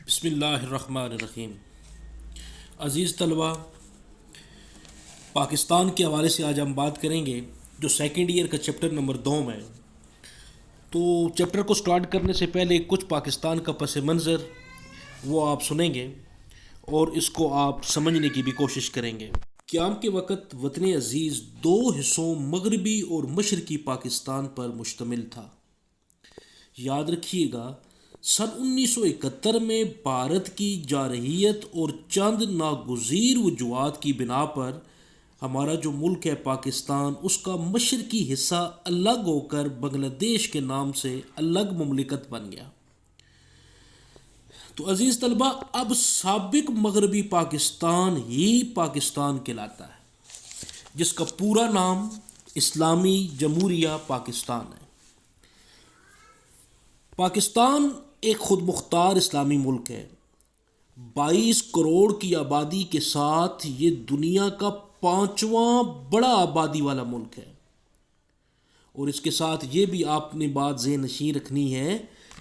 بسم اللہ الرحمن الرحیم۔ عزیز طلبہ، پاکستان کے حوالے سے آج ہم بات کریں گے جو سیکنڈ ایئر کا چیپٹر نمبر 2 ہے۔ تو چیپٹر کو سٹارٹ کرنے سے پہلے کچھ پاکستان کا پس منظر وہ آپ سنیں گے اور اس کو آپ سمجھنے کی بھی کوشش کریں گے۔ قیام کے وقت وطن عزیز 2 حصوں مغربی اور مشرقی پاکستان پر مشتمل تھا۔ یاد رکھیے گا، سن 1971 میں بھارت کی جارحیت اور چند ناگزیر وجوہات کی بنا پر ہمارا جو ملک ہے پاکستان، اس کا مشرقی حصہ الگ ہو کر بنگلہ دیش کے نام سے الگ مملکت بن گیا۔ تو عزیز طلبہ، اب سابق مغربی پاکستان ہی پاکستان کہلاتا ہے، جس کا پورا نام اسلامی جمہوریہ پاکستان ہے۔ پاکستان ایک خود مختار اسلامی ملک ہے۔ 22 کروڑ کی آبادی کے ساتھ یہ دنیا کا 5واں بڑا آبادی والا ملک ہے، اور اس کے ساتھ یہ بھی آپ نے بات ذہن نشین رکھنی ہے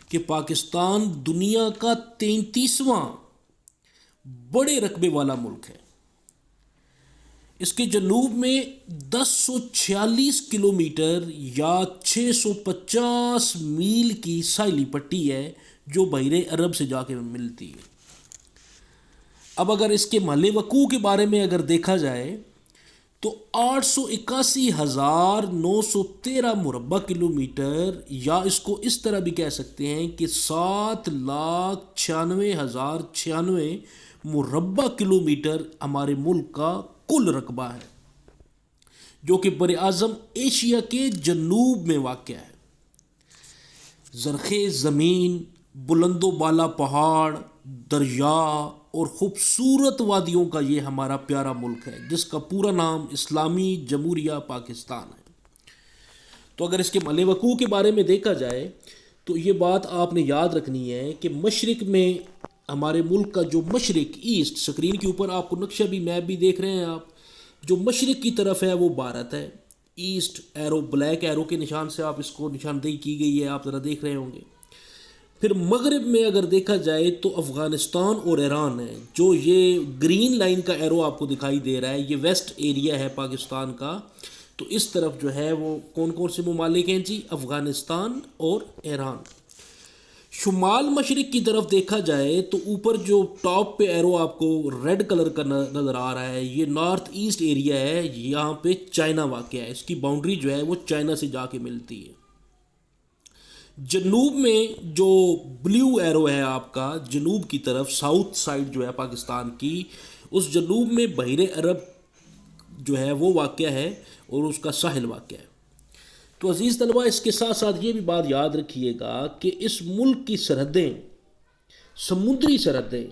کہ پاکستان دنیا کا 33واں بڑے رقبے والا ملک ہے۔ اس کے جنوب میں 1046 کلومیٹر یا 650 میل کی ساحلی پٹی ہے جو بحر عرب سے جا کے ملتی ہے۔ اب اگر اس کے محل وقوع کے بارے میں اگر دیکھا جائے تو 881,913 مربع کلومیٹر، یا اس کو اس طرح بھی کہہ سکتے ہیں کہ 7,96,096 مربع کلومیٹر ہمارے ملک کا کل رقبہ ہے، جو کہ بر اعظم ایشیا کے جنوب میں واقع ہے۔ زرخیز زمین، بلند و بالا پہاڑ، دریا اور خوبصورت وادیوں کا یہ ہمارا پیارا ملک ہے، جس کا پورا نام اسلامی جمہوریہ پاکستان ہے۔ تو اگر اس کے محل وقوع کے بارے میں دیکھا جائے تو یہ بات آپ نے یاد رکھنی ہے کہ مشرق میں ہمارے ملک کا جو مشرق ایسٹ، سکرین کے اوپر آپ کو نقشہ بھی میپ بھی دیکھ رہے ہیں آپ، جو مشرق کی طرف ہے وہ بھارت ہے۔ ایسٹ ایرو، بلیک ایرو کے نشان سے آپ اس کو نشاندہی کی گئی ہے، آپ ذرا دیکھ رہے ہوں گے۔ پھر مغرب میں اگر دیکھا جائے تو افغانستان اور ایران ہے، جو یہ گرین لائن کا ایرو آپ کو دکھائی دے رہا ہے، یہ ویسٹ ایریا ہے پاکستان کا۔ تو اس طرف جو ہے وہ کون کون سے ممالک ہیں جی؟ افغانستان اور ایران۔ شمال مشرق کی طرف دیکھا جائے تو اوپر جو ٹاپ پہ ایرو آپ کو ریڈ کلر کا نظر آ رہا ہے، یہ نارتھ ایسٹ ایریا ہے، یہاں پہ چائنا واقع ہے، اس کی باؤنڈری جو ہے وہ چائنا سے جا کے ملتی ہے۔ جنوب میں جو بلیو ایرو ہے آپ کا، جنوب کی طرف ساؤتھ سائڈ جو ہے پاکستان کی، اس جنوب میں بحر عرب جو ہے وہ واقع ہے اور اس کا ساحل واقع ہے۔ تو عزیز طلبہ، اس کے ساتھ ساتھ یہ بھی بات یاد رکھیے گا کہ اس ملک کی سرحدیں، سمندری سرحدیں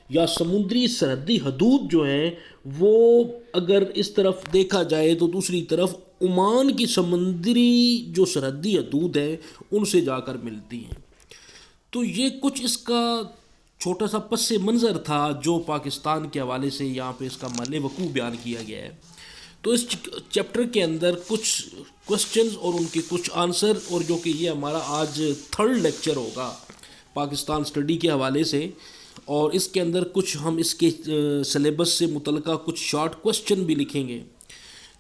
یا سمندری سرحدی حدود جو ہیں، وہ اگر اس طرف دیکھا جائے تو دوسری طرف عمان کی سمندری جو سرحدی حدود ہیں ان سے جا کر ملتی ہیں۔ تو یہ کچھ اس کا چھوٹا سا پس منظر تھا جو پاکستان کے حوالے سے یہاں پہ اس کا محل وقوع بیان کیا گیا ہے۔ تو اس چیپٹر کے اندر کچھ کوسچنز اور ان کے کچھ آنسر، اور جو کہ یہ ہمارا آج 3rd لیکچر ہوگا پاکستان اسٹڈی کے حوالے سے، اور اس کے اندر کچھ ہم اس کے سلیبس سے متعلقہ کچھ شارٹ کوسچن بھی لکھیں گے۔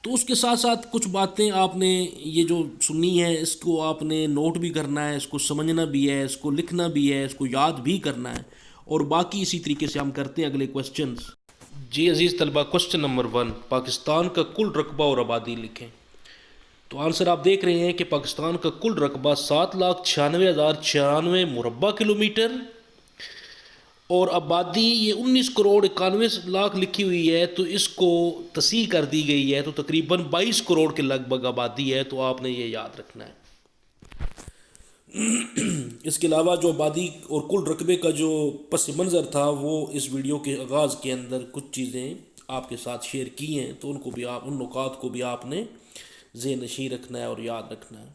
تو اس کے ساتھ ساتھ کچھ باتیں آپ نے یہ جو سنی ہے اس کو آپ نے نوٹ بھی کرنا ہے، اس کو سمجھنا بھی ہے، اس کو لکھنا بھی ہے، اس کو یاد بھی کرنا ہے، اور باقی اسی طریقے سے ہم کرتے ہیں اگلے کوسچنز۔ جی عزیز طلبہ، کوسچن نمبر 1، پاکستان کا کل رقبہ اور آبادی لکھیں۔ تو آنسر آپ دیکھ رہے ہیں کہ پاکستان کا کل رقبہ 7,96,096 مربع کلومیٹر، اور آبادی یہ 19 کروڑ 91 لاکھ لکھی ہوئی ہے، تو اس کو تصحیح کر دی گئی ہے، تو تقریباً 22 کروڑ کے لگ بھگ آبادی ہے، تو آپ نے یہ یاد رکھنا ہے۔ اس کے علاوہ جو آبادی اور کل رقبے کا جو پس منظر تھا وہ اس ویڈیو کے آغاز کے اندر کچھ چیزیں آپ کے ساتھ شیئر کی ہیں، تو ان نکات کو بھی آپ نے ذہن نشین رکھنا ہے اور یاد رکھنا ہے۔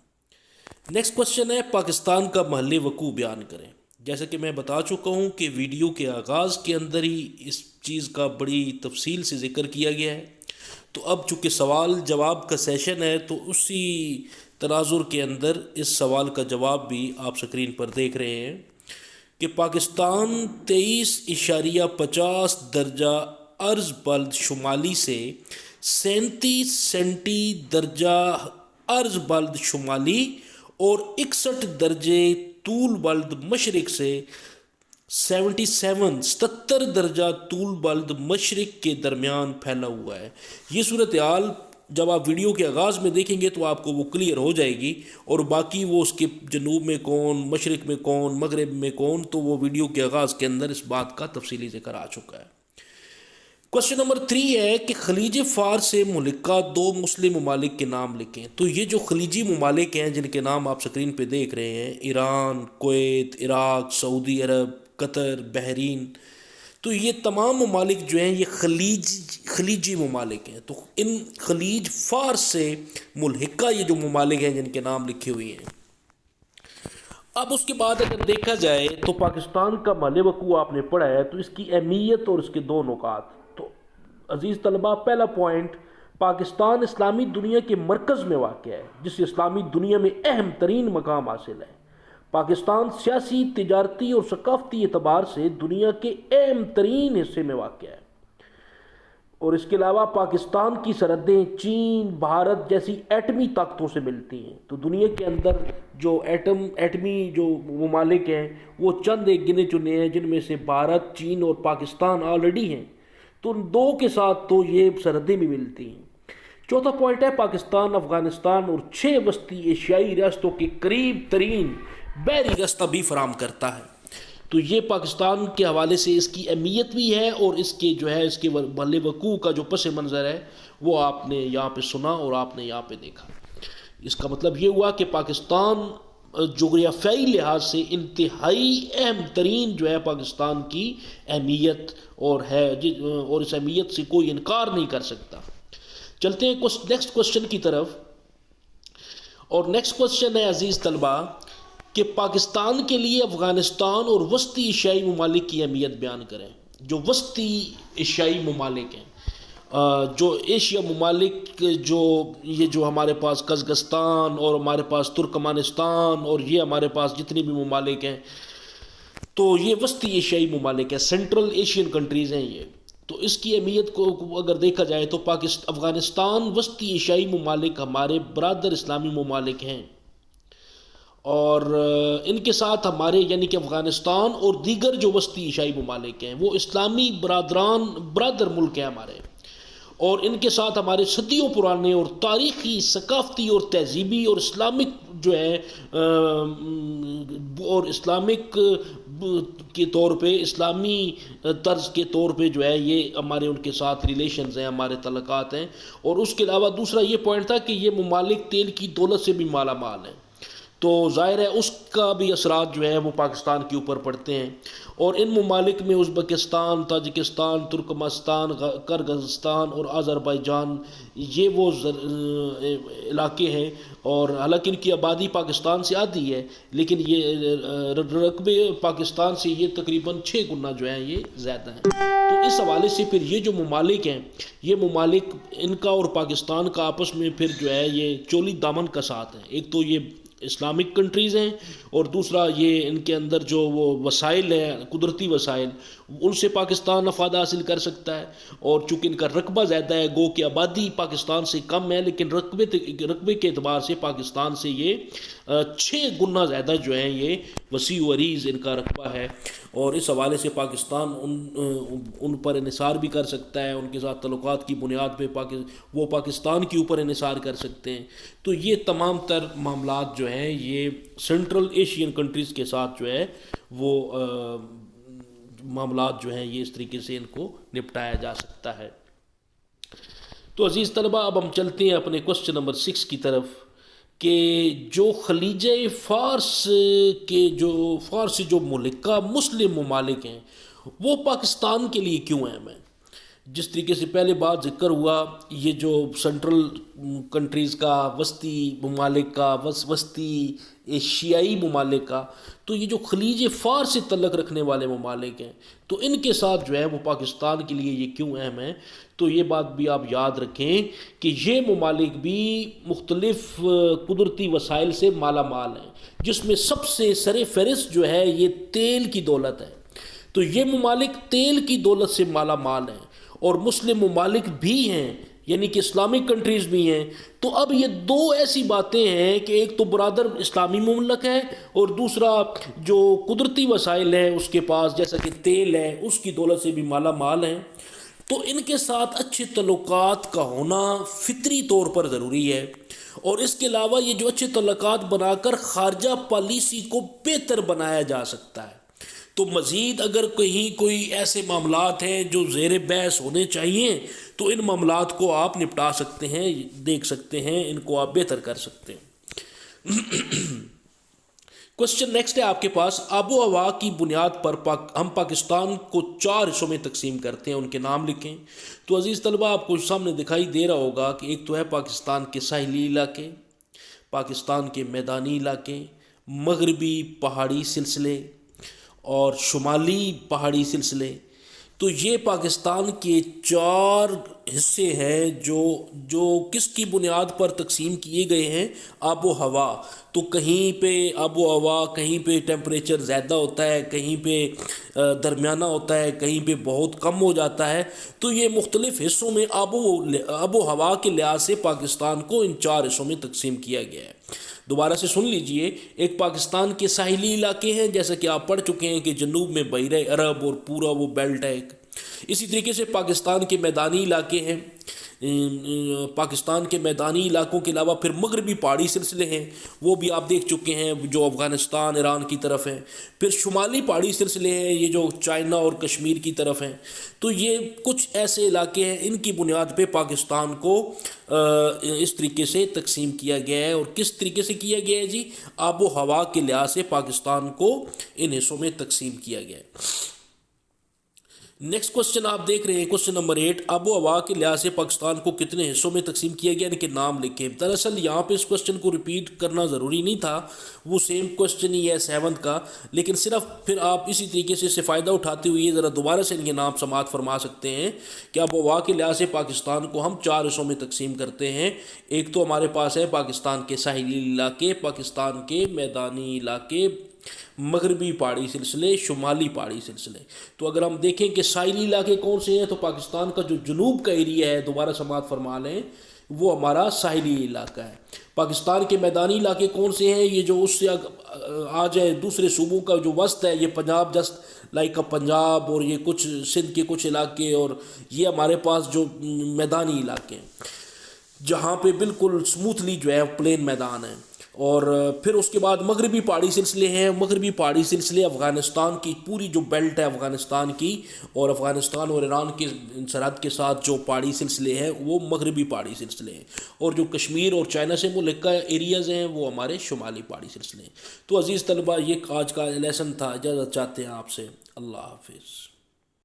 نیکسٹ کوسچن ہے، پاکستان کا محل وقوع بیان کریں۔ جیسا کہ میں بتا چکا ہوں کہ ویڈیو کے آغاز کے اندر ہی اس چیز کا بڑی تفصیل سے ذکر کیا گیا ہے، تو اب چونکہ سوال جواب کا سیشن ہے تو اسی تناظر کے اندر اس سوال کا جواب بھی آپ سکرین پر دیکھ رہے ہیں۔ کہ پاکستان 23.50 درجہ عرض بلد شمالی سے 37 درجہ عرض بلد شمالی اور 61 درجے طول بلد مشرق سے 77 درجہ طول بلد مشرق کے درمیان پھیلا ہوا ہے۔ یہ صورتحال جب آپ ویڈیو کے آغاز میں دیکھیں گے تو آپ کو وہ کلیئر ہو جائے گی، اور باقی وہ اس کے جنوب میں کون، مشرق میں کون، مغرب میں کون، تو وہ ویڈیو کے آغاز کے اندر اس بات کا تفصیلی ذکر آ چکا ہے۔ کوشچن نمبر 3 ہے کہ خلیج فارس سے ملکہ 2 مسلم ممالک کے نام لکھیں۔ تو یہ جو خلیجی ممالک ہیں جن کے نام آپ سکرین پہ دیکھ رہے ہیں، ایران، کویت، عراق، سعودی عرب، قطر، بحرین، تو یہ تمام ممالک جو ہیں یہ خلیجی ممالک ہیں۔ تو ان خلیج فارس سے ملحقہ یہ جو ممالک ہیں جن کے نام لکھے ہوئے ہیں۔ اب اس کے بعد اگر دیکھا جائے تو پاکستان کا محل وقوع آپ نے پڑھا ہے، تو اس کی اہمیت اور اس کے دو نکات۔ تو عزیز طلبہ، پہلا پوائنٹ، پاکستان اسلامی دنیا کے مرکز میں واقع ہے، جس اسلامی دنیا میں اہم ترین مقام حاصل ہے۔ پاکستان سیاسی، تجارتی اور ثقافتی اعتبار سے دنیا کے اہم ترین حصے میں واقع ہے، اور اس کے علاوہ پاکستان کی سرحدیں چین، بھارت جیسی ایٹمی طاقتوں سے ملتی ہیں۔ تو دنیا کے اندر جو ایٹمی جو ممالک ہیں وہ چند ایک گنے چنے ہیں، جن میں سے بھارت، چین اور پاکستان آلریڈی ہیں، تو ان دو کے ساتھ تو یہ سرحدیں بھی ملتی ہیں۔ چوتھا پوائنٹ ہے، پاکستان افغانستان اور 6 وسطی ایشیائی ریاستوں کے قریب ترین بحری راستہ بھی فراہم کرتا ہے۔ تو یہ پاکستان کے حوالے سے اس کی اہمیت بھی ہے، اور اس کے جو ہے اس کے محل وقوع کا جو پس منظر ہے وہ آپ نے یہاں پہ سنا اور آپ نے یہاں پہ دیکھا۔ اس کا مطلب یہ ہوا کہ پاکستان جغرافیائی لحاظ سے انتہائی اہم ترین جو ہے پاکستان کی اہمیت اور ہے، اور اس اہمیت سے کوئی انکار نہیں کر سکتا۔ چلتے ہیں نیکسٹ کوسچن کی طرف، اور نیکسٹ کوسچن ہے عزیز طلبہ کہ پاکستان کے لیے افغانستان اور وسطی ایشیائی ممالک کی اہمیت بیان کریں۔ جو وسطی ایشیائی ممالک ہیں، جو ایشیا ممالک، جو ہمارے پاس قزقستان اور ہمارے پاس ترکمانستان اور یہ ہمارے پاس جتنے بھی ممالک ہیں، تو یہ وسطی ایشیائی ممالک ہیں، سینٹرل ایشین کنٹریز ہیں یہ۔ تو اس کی اہمیت کو اگر دیکھا جائے تو افغانستان وسطی ایشیائی ممالک ہمارے برادر اسلامی ممالک ہیں، اور ان کے ساتھ ہمارے یعنی کہ افغانستان اور دیگر جو وسطی ایشیائی ممالک ہیں وہ اسلامی برادر ملک ہیں ہمارے، اور ان کے ساتھ ہمارے صدیوں پرانے اور تاریخی، ثقافتی اور تہذیبی اور اسلامک جو ہے اور اسلامک کے طور پہ، اسلامی طرز کے طور پہ جو ہے یہ ہمارے ان کے ساتھ ریلیشنز ہیں، ہمارے تعلقات ہیں۔ اور اس کے علاوہ دوسرا یہ پوائنٹ تھا کہ یہ ممالک تیل کی دولت سے بھی مالا مال ہیں، تو ظاہر ہے اس کا بھی اثرات جو ہے وہ پاکستان کے اوپر پڑتے ہیں۔ اور ان ممالک میں ازبکستان، تاجکستان، ترکمانستان، کرغزستان اور آذربائیجان یہ وہ علاقے ہیں، اور حالانکہ ان کی آبادی پاکستان سے آدھی ہے، لیکن یہ رقبے پاکستان سے یہ تقریباً 6 گنا جو ہیں یہ زیادہ ہیں۔ تو اس حوالے سے پھر یہ جو ممالک ہیں، یہ ممالک ان کا اور پاکستان کا آپس میں پھر جو ہے یہ چولی دامن کا ساتھ ہے۔ ایک تو یہ اسلامک کنٹریز ہیں، اور دوسرا یہ ان کے اندر جو وہ وسائل ہیں، قدرتی وسائل، ان سے پاکستان افاد حاصل کر سکتا ہے، اور چونکہ ان کا رقبہ زیادہ ہے، گو کہ آبادی پاکستان سے کم ہے، لیکن رقبے کے اعتبار سے پاکستان سے یہ 6 گنا زیادہ جو ہیں یہ وسیع و عریض ان کا رقبہ ہے، اور اس حوالے سے پاکستان ان پر انحصار بھی کر سکتا ہے، ان کے ساتھ تعلقات کی بنیاد پہ وہ پاکستان کے اوپر انحصار کر سکتے ہیں۔ تو یہ تمام تر معاملات جو ہیں یہ سینٹرل ایشین کنٹریز کے ساتھ جو ہے وہ معاملات جو ہیں یہ اس طریقے سے ان کو نپٹایا جا سکتا ہے۔ تو عزیز طلبہ، اب ہم چلتے ہیں اپنے کوسچن نمبر 6 کی طرف، کہ جو خلیج فارس کے جو ملکہ مسلم ممالک ہیں وہ پاکستان کے لیے کیوں اہم ہیں۔ جس طریقے سے پہلے بات ذکر ہوا، یہ جو سینٹرل کنٹریز کا، وسطی ممالک کا، وسطی ایشیائی ممالک کا، تو یہ جو خلیج فارس سے تعلق رکھنے والے ممالک ہیں، تو ان کے ساتھ جو ہے وہ پاکستان کے لیے یہ کیوں اہم ہے؟ تو یہ بات بھی آپ یاد رکھیں کہ یہ ممالک بھی مختلف قدرتی وسائل سے مالا مال ہیں، جس میں سب سے سر فہرست جو ہے یہ تیل کی دولت ہے۔ تو یہ ممالک تیل کی دولت سے مالا مال ہیں، اور مسلم ممالک بھی ہیں، یعنی کہ اسلامک کنٹریز بھی ہیں۔ تو اب یہ دو ایسی باتیں ہیں کہ ایک تو برادر اسلامی مملک ہے، اور دوسرا جو قدرتی وسائل ہیں اس کے پاس، جیسا کہ تیل ہے، اس کی دولت سے بھی مالا مال ہیں۔ تو ان کے ساتھ اچھے تعلقات کا ہونا فطری طور پر ضروری ہے، اور اس کے علاوہ یہ جو اچھے تعلقات بنا کر خارجہ پالیسی کو بہتر بنایا جا سکتا ہے۔ تو مزید اگر کہیں کوئی ایسے معاملات ہیں جو زیر بحث ہونے چاہیے، تو ان معاملات کو آپ نپٹا سکتے ہیں، دیکھ سکتے ہیں، ان کو آپ بہتر کر سکتے ہیں۔ کوشچن نیکسٹ ہے آپ کے پاس، آب و ہوا کی بنیاد پر ہم پاکستان کو 4 حصوں میں تقسیم کرتے ہیں، ان کے نام لکھیں۔ تو عزیز طلبہ، آپ کو سامنے دکھائی دے رہا ہوگا کہ ایک تو ہے پاکستان کے ساحلی علاقے، پاکستان کے میدانی علاقے، مغربی پہاڑی سلسلے اور شمالی پہاڑی سلسلے۔ تو یہ پاکستان کے 4 حصے ہیں جو کس کی بنیاد پر تقسیم کیے گئے ہیں؟ آب و ہوا۔ تو کہیں پہ آب و ہوا، کہیں پہ ٹیمپریچر زیادہ ہوتا ہے، کہیں پہ درمیانہ ہوتا ہے، کہیں پہ بہت کم ہو جاتا ہے۔ تو یہ مختلف حصوں میں آب و ہوا کے لحاظ سے پاکستان کو ان 4 حصوں میں تقسیم کیا گیا ہے۔ دوبارہ سے سن لیجئے، ایک پاکستان کے ساحلی علاقے ہیں، جیسا کہ آپ پڑھ چکے ہیں کہ جنوب میں بحیرہ عرب اور پورا وہ بیلٹ ہے ایک۔ اسی طریقے سے پاکستان کے میدانی علاقے ہیں، پاکستان کے میدانی علاقوں کے علاوہ پھر مغربی پہاڑی سلسلے ہیں، وہ بھی آپ دیکھ چکے ہیں، جو افغانستان، ایران کی طرف ہیں۔ پھر شمالی پہاڑی سلسلے ہیں، یہ جو چائنا اور کشمیر کی طرف ہیں۔ تو یہ کچھ ایسے علاقے ہیں، ان کی بنیاد پہ پاکستان کو اس طریقے سے تقسیم کیا گیا ہے۔ اور کس طریقے سے کیا گیا ہے جی؟ آب و ہوا کے لحاظ سے پاکستان کو ان حصوں میں تقسیم کیا گیا ہے۔ نیکسٹ کوشچن آپ دیکھ رہے ہیں، کوشچن نمبر 8، آب و ہوا کے لحاظ سے پاکستان کو کتنے حصوں میں تقسیم کیا گیا، ان کے نام لکھیں۔ دراصل یہاں پہ اس کوشچن کو ریپیٹ کرنا ضروری نہیں تھا، وہ سیم کوشچن ہی ہے 7 کا، لیکن صرف پھر آپ اسی طریقے سے فائدہ اٹھاتے ہوئے ذرا دوبارہ سے ان کے نام سماعت فرما سکتے ہیں کہ آب و ہوا کے لحاظ سے پاکستان کو ہم 4 حصوں میں تقسیم کرتے ہیں۔ ایک تو ہمارے پاس ہے پاکستان کے ساحلی علاقے، پاکستان کے میدانی علاقے، مغربی پہاڑی سلسلے، شمالی پہاڑی سلسلے۔ تو اگر ہم دیکھیں کہ ساحلی علاقے کون سے ہیں، تو پاکستان کا جو جنوب کا ایریا ہے، دوبارہ سماعت فرما لیں، وہ ہمارا ساحلی علاقہ ہے۔ پاکستان کے میدانی علاقے کون سے ہیں؟ یہ جو اس سے آ جائے دوسرے صوبوں کا جو وسط ہے، یہ پنجاب، جسٹ لائک پنجاب، اور یہ کچھ سندھ کے کچھ علاقے، اور یہ ہمارے پاس جو میدانی علاقے ہیں جہاں پہ بالکل سموتھلی جو ہے پلین میدان ہے۔ اور پھر اس کے بعد مغربی پہاڑی سلسلے ہیں۔ مغربی پہاڑی سلسلے افغانستان کی پوری جو بیلٹ ہے افغانستان کی، اور افغانستان اور ایران کی سرحد کے ساتھ جو پہاڑی سلسلے ہیں وہ مغربی پہاڑی سلسلے ہیں، اور جو کشمیر اور چائنا سے ملک کا ایریاز ہیں وہ ہمارے شمالی پہاڑی سلسلے ہیں۔ تو عزیز طلبہ، یہ آج کا لیسن تھا، اجازت چاہتے ہیں آپ سے، اللہ حافظ۔